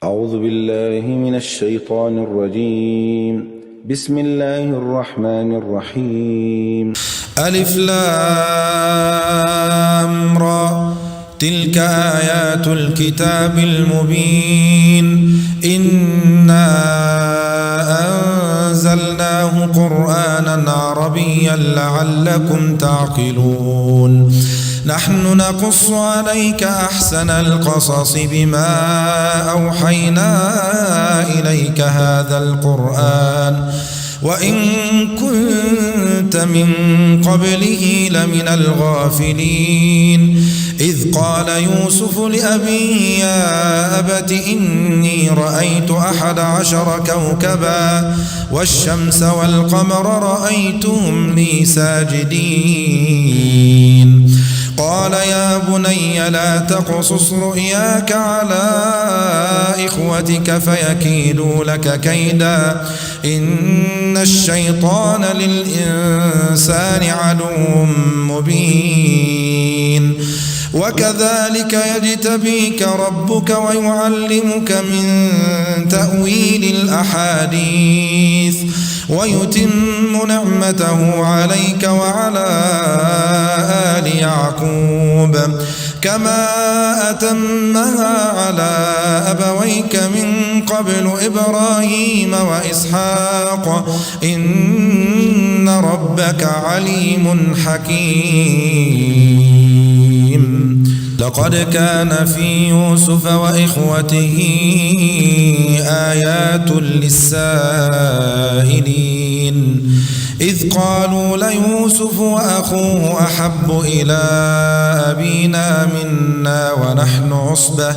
أعوذ بالله من الشيطان الرجيم. بسم الله الرحمن الرحيم. ألف لام را تلك آيات الكتاب المبين إنا أنزلناه قرآنا عربيا لعلكم تعقلون نحن نقص عليك أحسن القصص بما أوحينا إليك هذا القرآن وإن كنت من قبله لمن الغافلين إذ قال يوسف لأبيه يا أبت إني رأيت 11 كوكبا والشمس والقمر رأيتهم لي ساجدين قال يا بني لا تقصص رؤياك على إخوتك فيكيدوا لك كيدا إن الشيطان للإنسان عدو مبين وكذلك يجتبيك ربك ويعلمك من تأويل الأحاديث ويتم نعمته عليك وعلى آل يعقوب كما أتمها على أبويك من قبل إبراهيم وإسحاق إن ربك عليم حكيم لقد كان في يوسف وإخوته آيات للسائلين إذ قالوا ليوسف وأخوه أحب إلى أبينا منا ونحن عصبة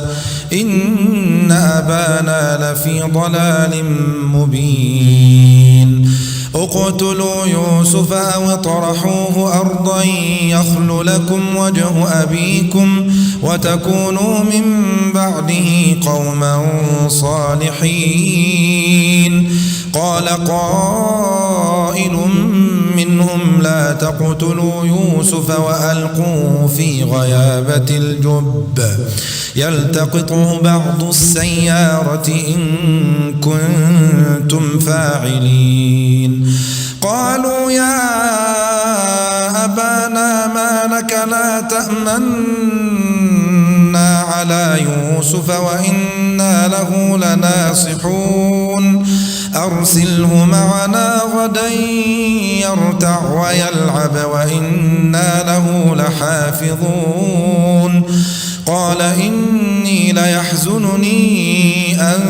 إن أبانا لفي ضلال مبين اقتلوا يوسف أو اطرحوه أرضا يخل لكم وجه أبيكم وتكونوا من بعده قوما صالحين قال قائل منهم لا تقتلوا يوسف وألقوه في غيابة الجب يلتقطه بعض السيارة إن كنتم فاعلين قالوا يا أبانا ما لك لا تأمنا على يوسف وإنا له لناصحون أرسله معنا غدا يرتع ويلعب وإنا له لحافظون قال إني ليحزنني أن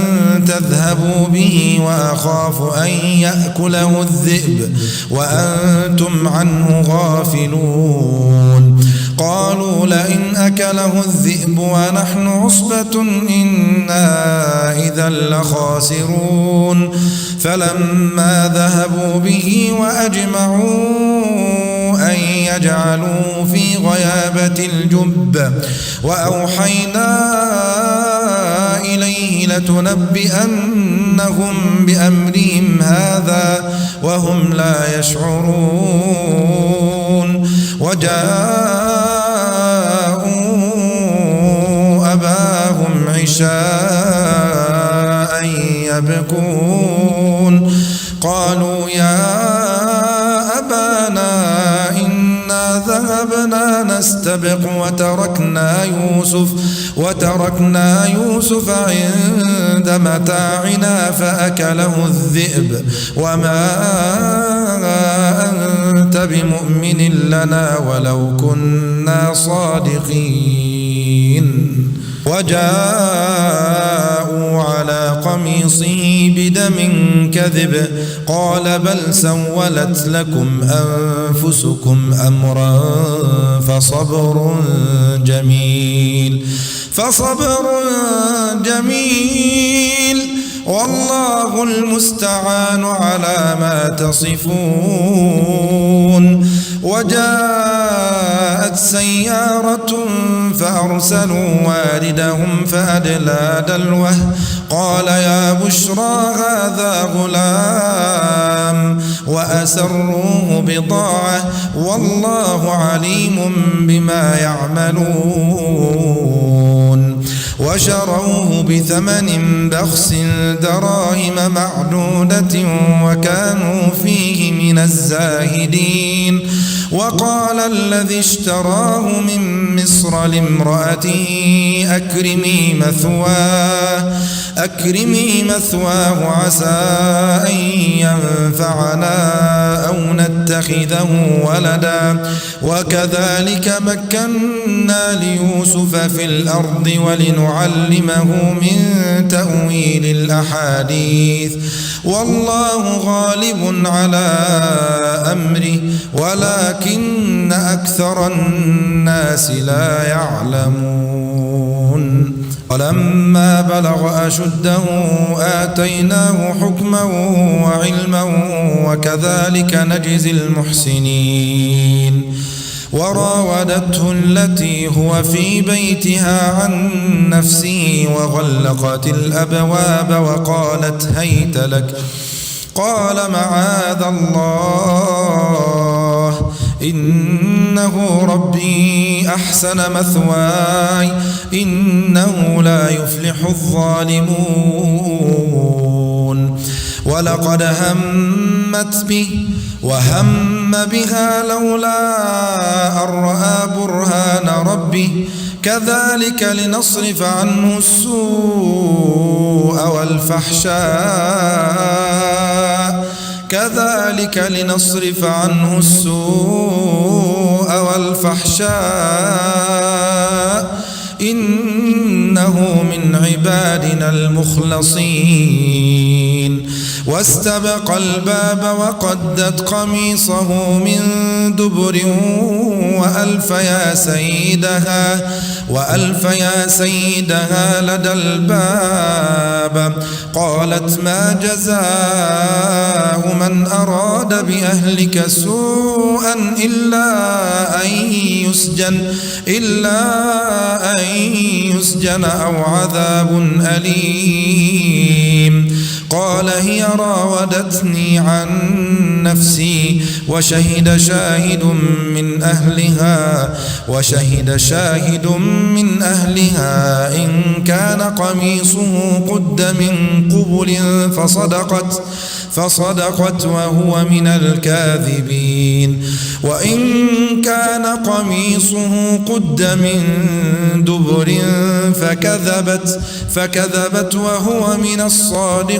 تذهبوا به وأخاف أن يأكله الذئب وأنتم عنه غافلون قالوا لئن أكله الذئب ونحن عصبة إنا إذا لخاسرون فلما ذهبوا به وأجمعوا أن يجعلوا في غيابة الجب وأوحينا إليه لتنبئنهم بأمرهم هذا وهم لا يشعرون وجاءوا أباهم عشاء يبكون قالوا يا أبانا إنا ذهبنا نستبق وتركنا يوسف عند متاعنا فأكله الذئب وما أنت بمؤمن لنا ولو كنا صادقين وجاءوا على قميصه بدم كذب قال بل سولت لكم أنفسكم أمرا فصبر جميل والله المستعان على ما تصفون وجاءت سيارة فأرسلوا واردهم فأدلى دلوه قال يا بشرى هذا غلام وأسروه بضاعة والله عليم بما يعملون وشروه بثمن بخس دراهم معدودة وكانوا فيه من الزاهدين. وقال الذي اشتراه من مصر لامرأته أكرمي مثواه عسى أن ينفعنا أو نتخذه ولدا وكذلك مكنا ليوسف في الأرض ولنعلمه من تأويل الأحاديث والله غالب على أمره ولكن أكثر الناس لا يعلمون. ولما بلغ أشده آتيناه حكما وعلما وكذلك نجزي المحسنين. وراودته التي هو في بيتها عن نفسه وغلقت الأبواب وقالت هيت لك قال معاذ الله إنه ربي أحسن مثواي إنه لا يفلح الظالمون. ولقد همت به وهم بها لولا أن رأى برهان ربه كذلك لنصرف عنه السوء والفحشاء إنه من عبادنا المخلصين. واستبق الباب وقدت قميصه من دبر وألف يا سيدها لدى الباب. قالت ما جزاء من أراد بأهلك سوءا إلا أن يسجن أو عذاب أليم. قال هي راودتني عن نفسي وشهد شاهد من أهلها إن كان قميصه قد من قبل فصدقت وهو من الكاذبين. وإن كان قميصه قد من دبر فكذبت وهو من الصادقين.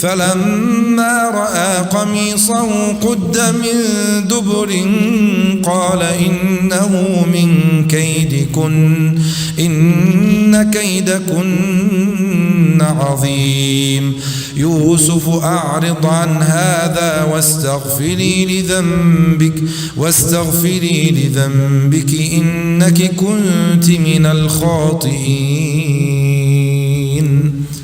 فلما رأى قميصه قد من دبر قال إنه من كيدكن إن كيدكن عظيم. يوسف أعرض عن هذا واستغفري لذنبك إنك كنت من الخاطئين.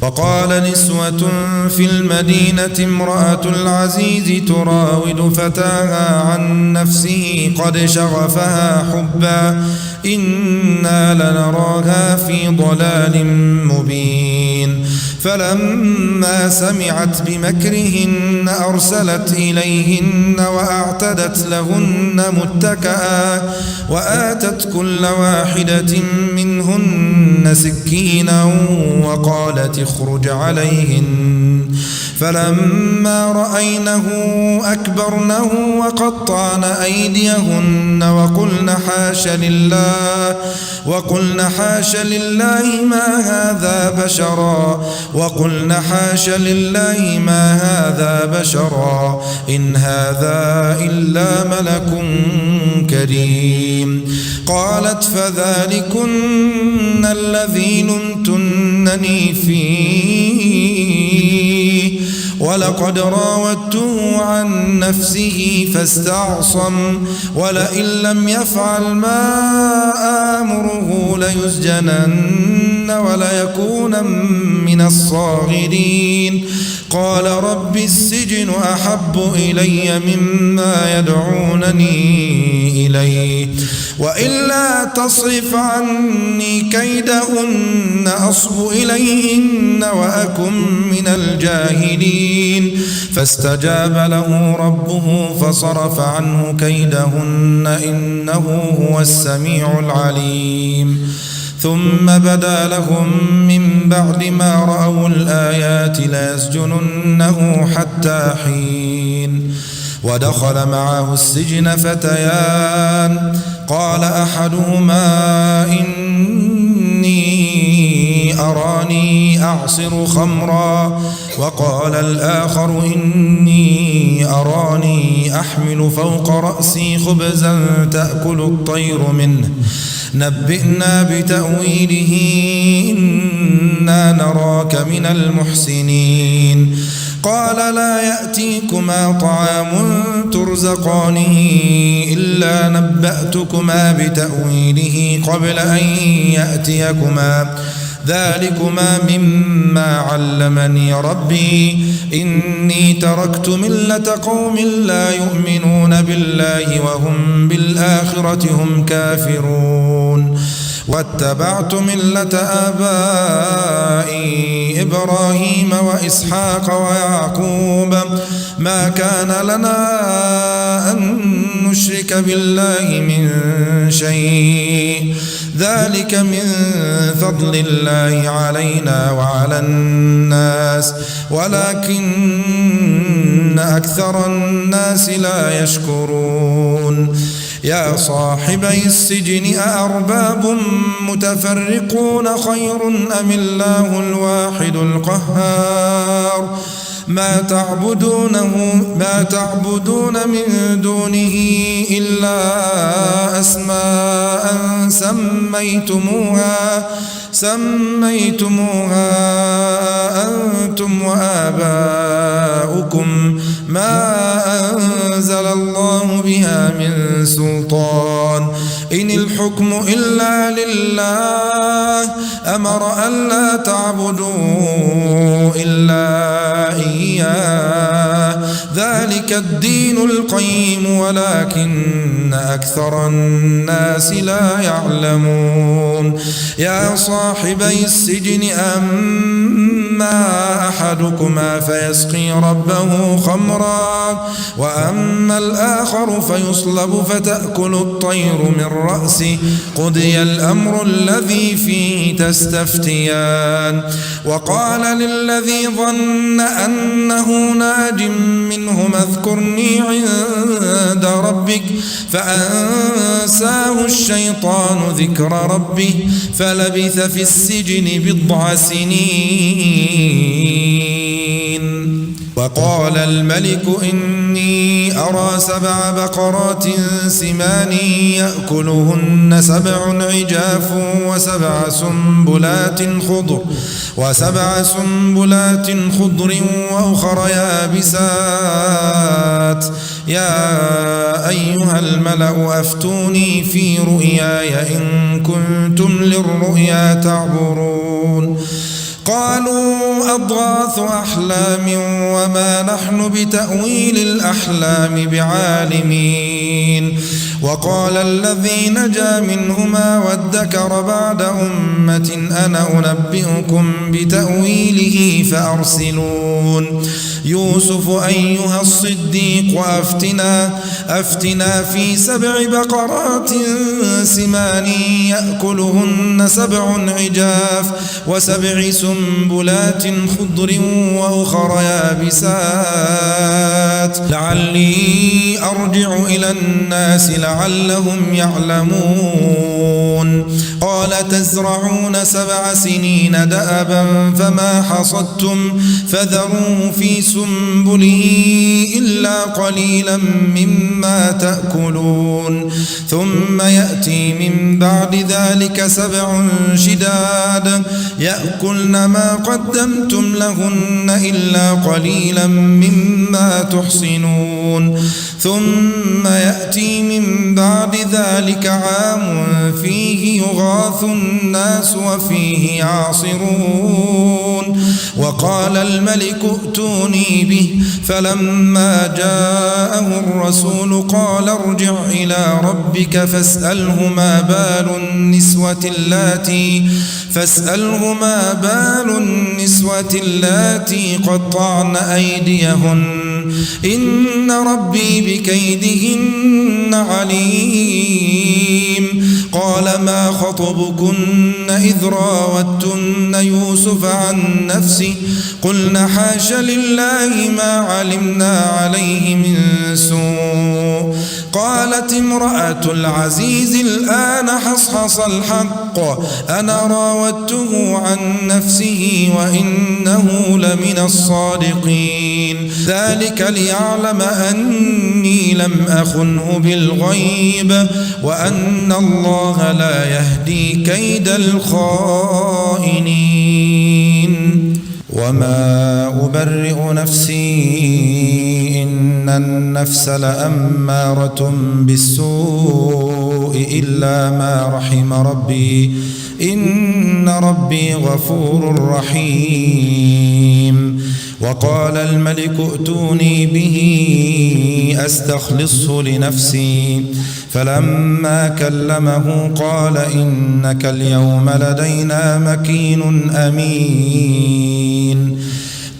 وقال نسوة في المدينة امرأة العزيز تراود فتاها عن نفسه قد شغفها حبا إنا لنراها في ضلال مبين. فلما سمعت بمكرهن أرسلت إليهن وأعتدت لهن متكئا وآتت كل واحدة منهن سكينا وقالت اخرج عليهن. فلما رأينه أكبرنه وقطعن أيديهن وقلن حاش لله ما هذا بشرا إن هذا إلا ملك كريم. قالت فذلكن الذي لمتنني فيه ولقد راودته عن نفسه فاستعصم ولئن لم يفعل ما آمره ليسجنن وليكون من الصاغرين. قال رب السجن أحب إلي مما يدعونني إليه وإلا تصرف عني كيدهن أصب إليهن وأكن من الجاهلين. فاستجاب له ربه فصرف عنه كيدهن إنه هو السميع العليم. ثم بدا لهم من بعد ما رأوا الآيات ليسجننه حتى حين. ودخل معه السجن فتيان قال أحدهما إني أراني أعصر خمرا وقال الآخر إني أراني أحمل فوق رأسي خبزا تأكل الطير منه نبئنا بتأويله إنا نراك من المحسنين. قال لا يأتيكما طعام ترزقانه إلا نبأتكما بتأويله قبل أن يأتيكما ذلكما مما علمني ربي إني تركت ملة قوم لا يؤمنون بالله وهم بالآخرة هم كافرون واتبعت ملة آبائي إبراهيم وإسحاق ويعقوب ما كان لنا أن نشرك بالله من شيء ذلك من فضل الله علينا وعلى الناس ولكن أكثر الناس لا يشكرون. يا صاحبي السجن أأرباب متفرقون خير أم الله الواحد القهار ما تعبدون من دونه إلا أسماء سميتموها أنتم وآباؤكم ما أنزل الله بها من سلطان إن الحكم إلا لله أمر ألا تعبدوا إلا إياه ذلك الدين القيم ولكن أكثر الناس لا يعلمون. يا صاحبي السجن أما أحدكما فيسقي ربه خمرا وأما الآخر فيصلب فتأكل الطير من رأسه قضي الأمر الذي فيه تستفتيان. وقال للذي ظن أنه ناج منهما اذكرني عند ربك فأنساه الشيطان ذكر ربه فلبث في السجن بضع سنين. وقال الملك إني أرى 7 بقرات سمان يأكلهن 7 عجاف وسبع سنبلات خضر وأخر يابسات يا أيها الملأ أفتوني في رؤياي إن كنتم للرؤيا تعبرون. قالوا أضغاث أحلام وما نحن بتأويل الأحلام بعالمين. وقال الذي نجا منهما وادكر بعد أمة أنا أنبئكم بتأويله فأرسلون. يوسف أيها الصديق أفتنا في 7 بقرات سمان يأكلهن 7 عجاف و7 سنبلات خضر وأخر يابسات لعلي أرجع إلى الناس لعلهم يعلمون. قال تزرعون 7 سنين دأبا فما حصدتم فذروه في سنبله إلا قليلا مما تأكلون. ثم يأتي من بعد ذلك 7 شداد يأكلن ما قدمتم لهن إلا قليلا مما تحصنون. ثم يأتي من بعد ذلك عام فيه يغاث الناس وفيه يعصرون. وقال الملك ائتوني به فلما جاءه الرسول قال ارجع إلى ربك فاسأله ما بال النسوة اللاتي قطعن أيديهن إن ربي بكيدهن عليم. قال ما خطبكن إذ راوتن يوسف عن نفسه قلنا حاش لله ما علمنا عليه من سوء قالت امرأة العزيز الآن حصحص الحق أنا راودته عن نفسه وإنه لمن الصادقين ذلك ليعلم أني لم أخنه بالغيب وأن الله لا يهدي كيد الخائنين وما أبرئ نفسي إن النفس لأمارة بالسوء إلا ما رحم ربي إن ربي غفور رحيم وقال الملك ائتوني به أستخلصه لنفسي فلما كلمه قال إنك اليوم لدينا مكين أمين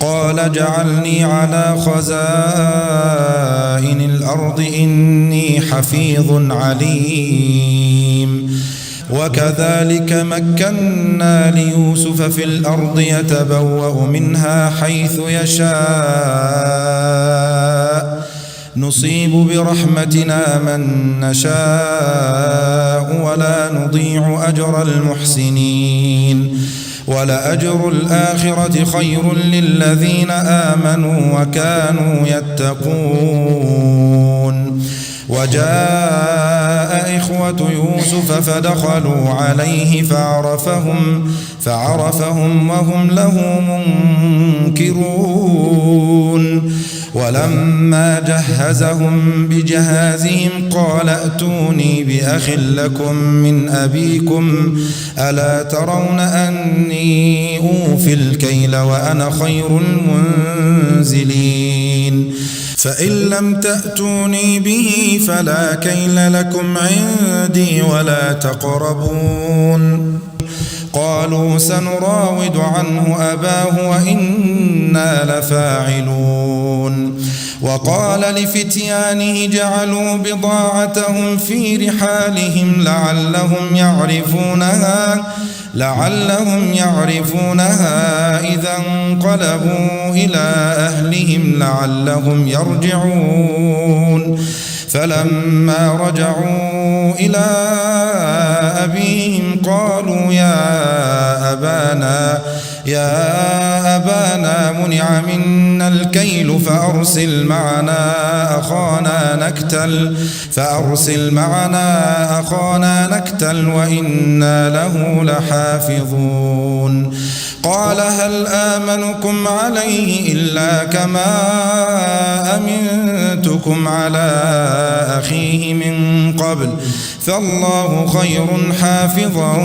قال اجعلني على خزائن الأرض إني حفيظ عليم وكذلك مكنا ليوسف في الأرض يتبوأ منها حيث يشاء نصيب برحمتنا من نشاء ولا نضيع أجر المحسنين ولأجر الآخرة خير للذين آمنوا وكانوا يتقون وجاء إخوة يوسف فدخلوا عليه فعرفهم وهم له منكرون ولما جهزهم بجهازهم قال ائتوني بأخ لكم من أبيكم ألا ترون أني أوفي الكيل وأنا خير المنزلين فإن لم تأتوني به فلا كيل لكم عندي ولا تقربون قالوا سنراود عنه أباه وإنا لفاعلون وقال لفتيانه جعلوا بضاعتهم في رحالهم لعلهم يعرفونها إذا انقلبوا إلى أهلهم لعلهم يرجعون فلما رجعوا إلى أبيهم قالوا يا أبانا منع منا الكيل فأرسل معنا أخانا نكتل وإنا له لحافظون قال هل آمنكم عليه إلا كما أمنتكم على أخيه من قبل فالله خير حافظا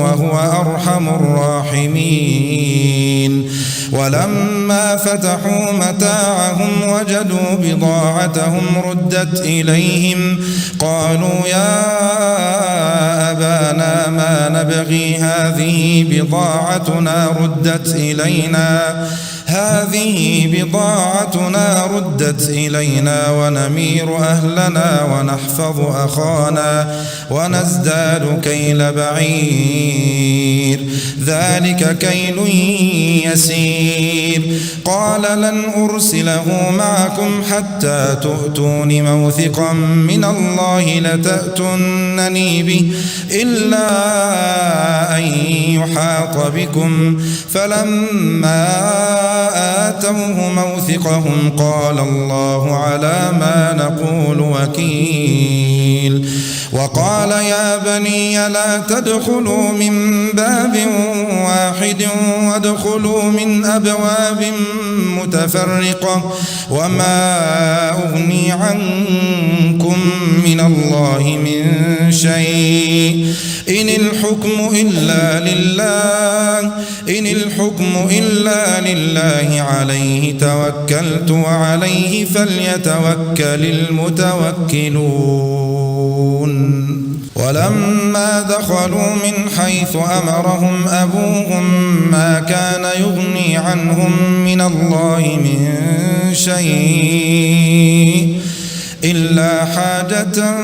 وهو أرحم الراحمين ولما فتحوا متاعهم وجدوا بضاعتهم ردت إليهم قالوا يا أبانا ما نبغي هذه بضاعتنا ردت إلينا ونمير أهلنا ونحفظ أخانا ونزداد كيل بعير ذلك كيل يسير قال لن أرسله معكم حتى تؤتون موثقا من الله لتأتونني به إلا أن يحاط بكم فلما آتوه موثقهم قال الله على ما نقول وكيل وقال يا بني لا تدخلوا من باب واحد وادخلوا من أبواب متفرقة وما أغني عنكم من الله من شيء إن الحكم إلا لله عليه توكلت وعليه فليتوكل المتوكلون ولما دخلوا من حيث أمرهم أبوهم ما كان يغني عنهم من الله من شيء إلا حاجة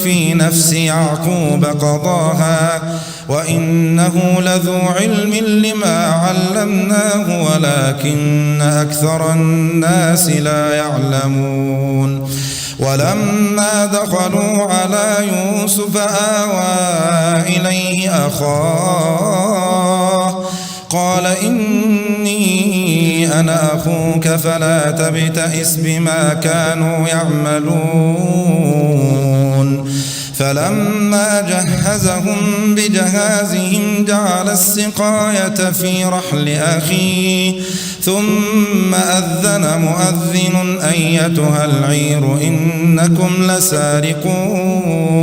في نفس يعقوب قضاها وإنه لذو علم لما علمناه ولكن أكثر الناس لا يعلمون ولما دخلوا على يوسف آوى إليه أخاه قال إني أنا أخوك فلا تبتئس بما كانوا يعملون فلما جهزهم بجهازهم جعل السقاية في رحل أخيه ثم أذن مؤذن أيتها العير إنكم لسارقون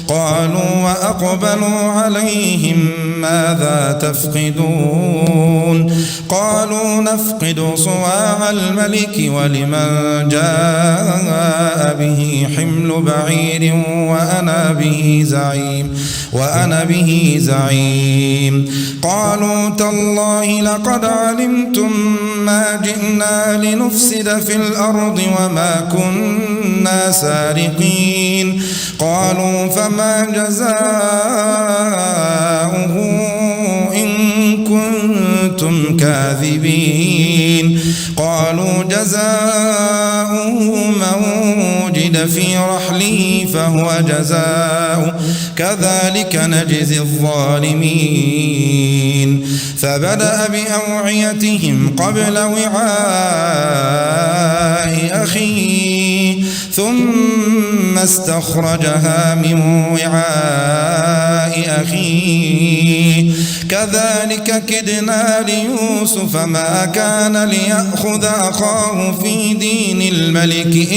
قالوا وأقبلوا عليهم ماذا تفقدون قالوا نفقد صواع الملك ولمن جاء به حمل بعير وأنا به زعيم قالوا تالله لقد علمتم ما جئنا لنفسد في الأرض وما كنا سارقين قالوا فما جزاؤه إن كنتم كاذبين قالوا جزاؤه من وجد في رحله فهو جزاؤه كذلك نجزي الظالمين فبدأ بأوعيتهم قبل وعاء أخيه ثم استخرجها من وعاء أخيه كذلك كدنا ليوسف ما كان ليأخذ أخاه في دين الملك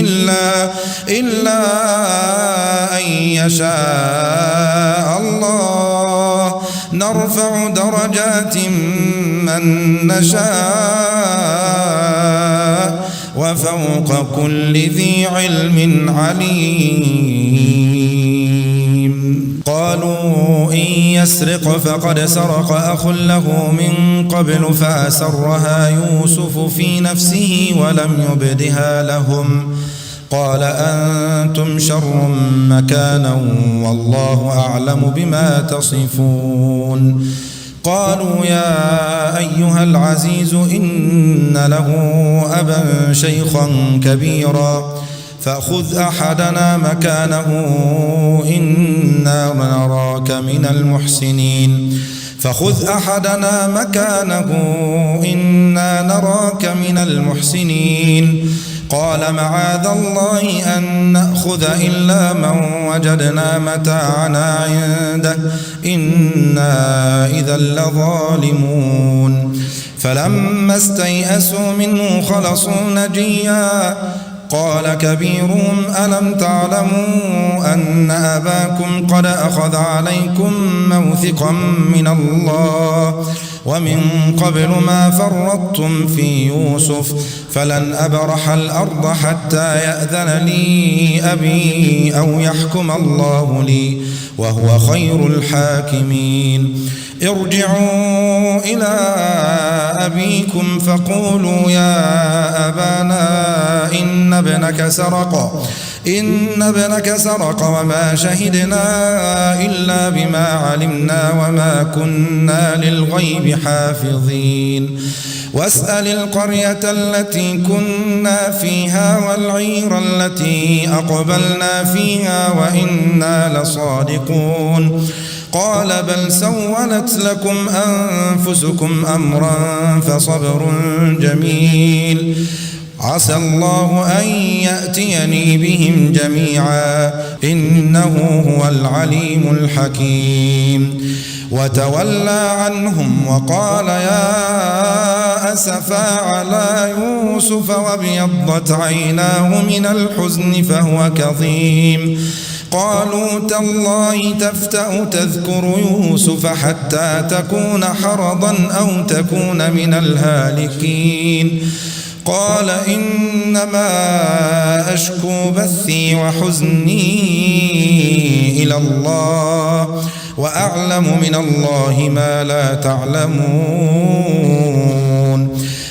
إلا أن يشاء الله نرفع درجات من نشاء وفوق كل ذي علم عليم قالوا إن يسرق فقد سرق أخ له من قبل فأسرها يوسف في نفسه ولم يبدها لهم قال أنتم شر مكانا والله أعلم بما تصفون قالوا يا أيها العزيز إن له أبا شيخا كبيرا فخذ أحدنا مكانه إنا نراك من المحسنين قال معاذ الله أن نأخذ إلا من وجدنا متاعنا عنده إنا إذا لظالمون فلما استيئسوا منه خلصوا نجيا قال كبيرهم ألم تعلموا أن أباكم قد أخذ عليكم موثقا من الله ومن قبل ما فرطتم في يوسف فلن أبرح الأرض حتى يأذن لي أبي أو يحكم الله لي وهو خير الحاكمين ارجعوا إلى أبيكم فقولوا يا أبانا إن ابنك سرق وما شهدنا إلا بما علمنا وما كنا للغيب حافظين واسأل القرية التي كنا فيها والعير التي أقبلنا فيها وإنا لصادقون قال بل سولت لكم أنفسكم أمرا فصبر جميل عسى الله أن يأتيني بهم جميعا إنه هو العليم الحكيم وتولى عنهم وقال يا أسفا على يوسف وابيضت عيناه من الحزن فهو كظيم قالوا تالله تفتأ تذكر يوسف حتى تكون حرضا أو تكون من الهالكين قال إنما أشكو بثي وحزني إلى الله وأعلم من الله ما لا تعلمون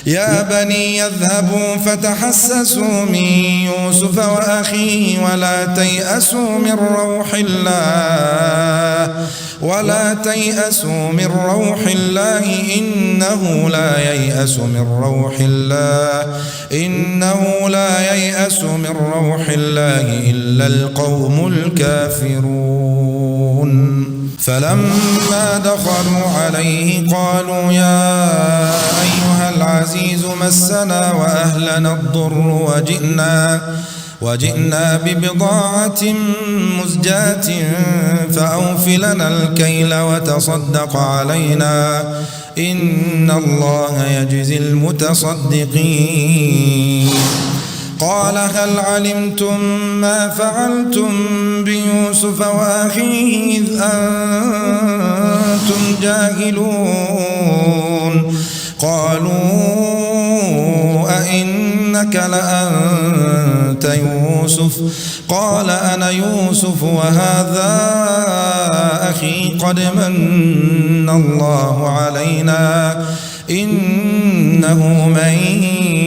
يا بني يذهبوا فتحسسوا من يوسف وأخيه ولا تيأسوا من روح الله إنه لا ييأس من روح الله إلا القوم الكافرون. فلما دخلوا عليه قالوا يا أيها العزيز مسنا وأهلنا الضر وجئنا ببضاعة مزجاة فأوف لنا الكيل وتصدق علينا إن الله يجزي المتصدقين. قال هل علمتم ما فعلتم بيوسف وأخيه إذ أنتم جاهلون؟ قالوا أئنك لأنت يوسف؟ قال أنا يوسف وهذا أخي قد من الله علينا إنه من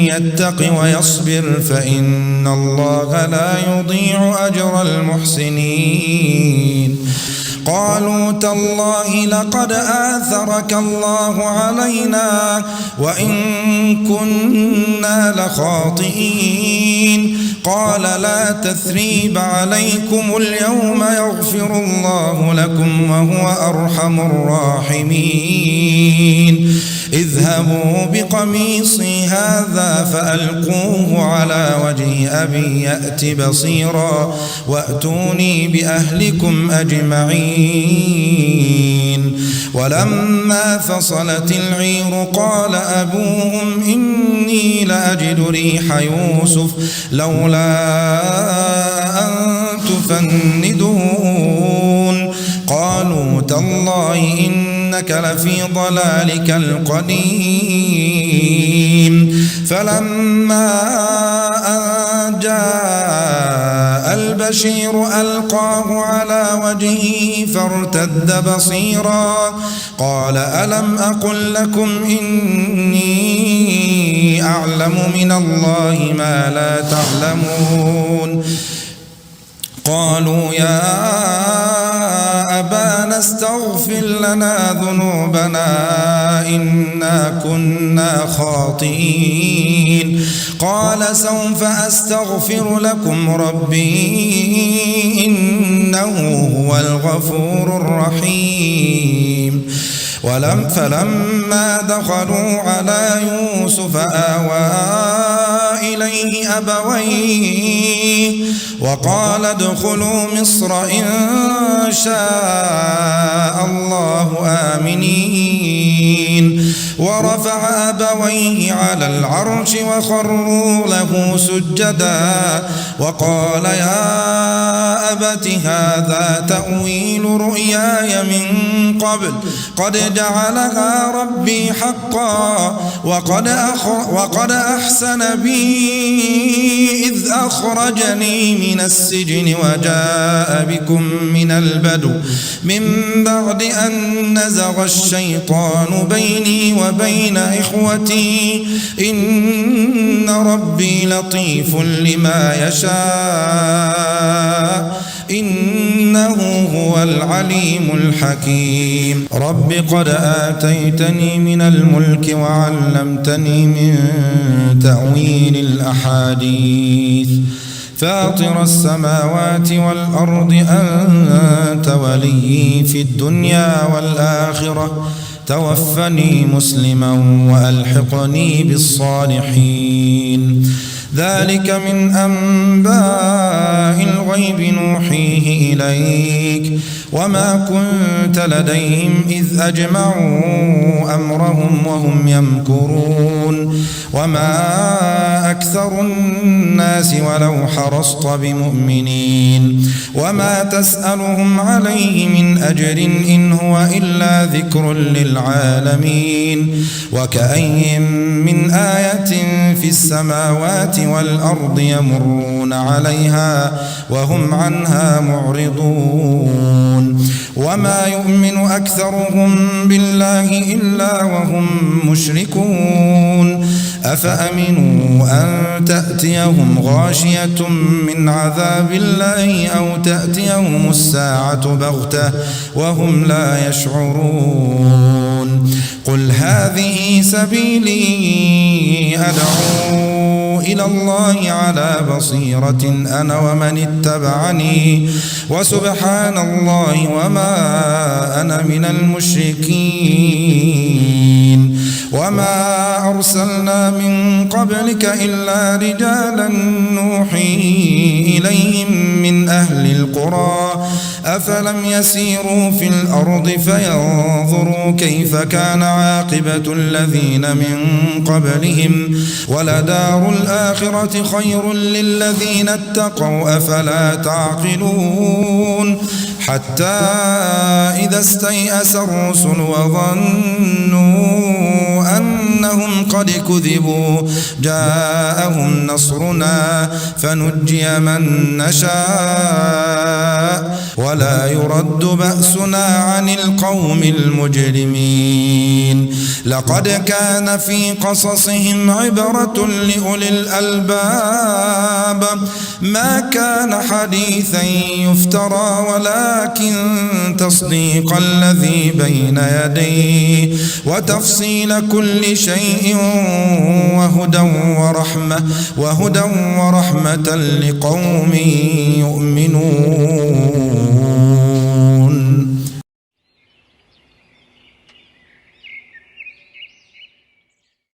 يتق ويصبر فإن الله لا يضيع أجر المحسنين. قالوا تالله لقد آثرك الله علينا وإن كنا لخاطئين. قال لا تثريب عليكم اليوم يغفر الله لكم وهو أرحم الراحمين. اذهبوا بقميصي هذا فألقوه على وجه أبي يأت بصيرا وأتوني بأهلكم أجمعين. ولما فصلت العير قال أبوهم إني لأجد ريح يوسف لولا أن تفندون. قالوا تالله إنك لفي ضلالك القديم. فلما أن جاء البشير ألقاه على وجهه فارتد بصيرا قال ألم أقل لكم إني أعلم من الله ما لا تعلمون. قالوا يا أبانا استغفر لنا ذنوبنا إنا كنا خاطئين. قال سوف أستغفر لكم ربي إنه هو الغفور الرحيم. فلما دخلوا على يوسف آوى إليه أبويه وقال ادخلوا مصر إن شاء الله آمنين. ورفع أبويه على العرش وخروا له سجدا وقال يا أبت هذا تأويل رؤياي من قبل قد جعلها ربي حقا وقد أحسن بي إذ أخرجني من السجن وجاء بكم من البدو من بعد أن نزغ الشيطان بيني وبين إخوتي إن ربي لطيف لما يشاء إنه هو العليم الحكيم. رب قد آتيتني من الملك وعلمتني من تأويل الأحاديث فاطر السماوات والأرض أنت ولي في الدنيا والآخرة توفني مسلما وألحقني بالصالحين. ذلك من أنباء الغيب نوحيه إليك وما كنت لديهم إذ أجمعوا أمرهم وهم يمكرون وما أكثر الناس ولو حرصت بمؤمنين وما تسألهم عليه من أجر إن هو إلا ذكر للعالمين. وكأي من آية في السماوات والأرض يمرون عليها وهم عنها معرضون وما يؤمن أكثرهم بالله إلا وهم مشركون أفأمنوا أن تأتيهم غاشية من عذاب الله أو تأتيهم الساعة بغتة وهم لا يشعرون قل هذه سبيلي أدعو إلى الله على بصيرة أنا ومن اتبعني وسبحان الله وما أنا من المشركين وما أرسلنا من قبلك إلا رجالا نوحي إليهم من أهل القرى أفلم يسيروا في الأرض فينظروا كيف كان عاقبة الذين من قبلهم ولدار الآخرة خير للذين اتقوا أفلا تعقلون حتى إذا استيأس الرسل وظنوا أنهم قد كذبوا جاءهم نصرنا فنجي من نشاء ولا يرد بأسنا عن القوم المجرمين لقد كان في قصصهم عبرة لأولي الألباب ما كان حديثا يفترى ولكن تصديق الذي بين يديه وتفصيل كل شيء وهدى ورحمة لقوم يؤمنون